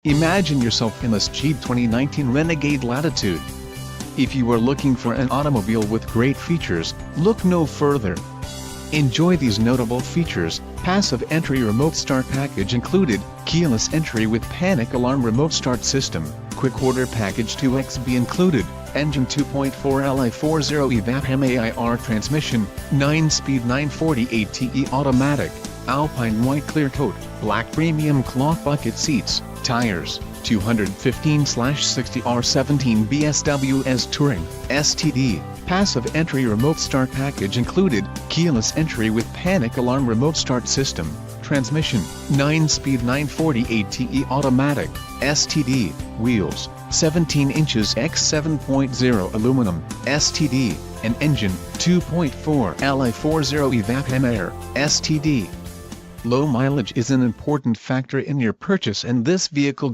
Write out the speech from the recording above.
Imagine yourself in this cheap 2019 Renegade Latitude. If you are looking for an automobile with great features, look no further. Enjoy these notable features: passive entry remote start package included, keyless entry with panic alarm remote start system, quick order package 2XB included, engine 2.4 Li40 evap MAIR transmission, 9-speed 940 ATE automatic, Alpine white clear coat, black premium cloth bucket seats, tires, 215/60 R17 BSWS Touring, STD, passive entry remote start package included, keyless entry with panic alarm remote start system, transmission, 9-speed 940 ATE automatic, STD, wheels, 17 inches x 7.0 aluminum, STD, and engine, 2.4 Li40 evap MAIR, STD. Low mileage is an important factor in your purchase, and this vehicle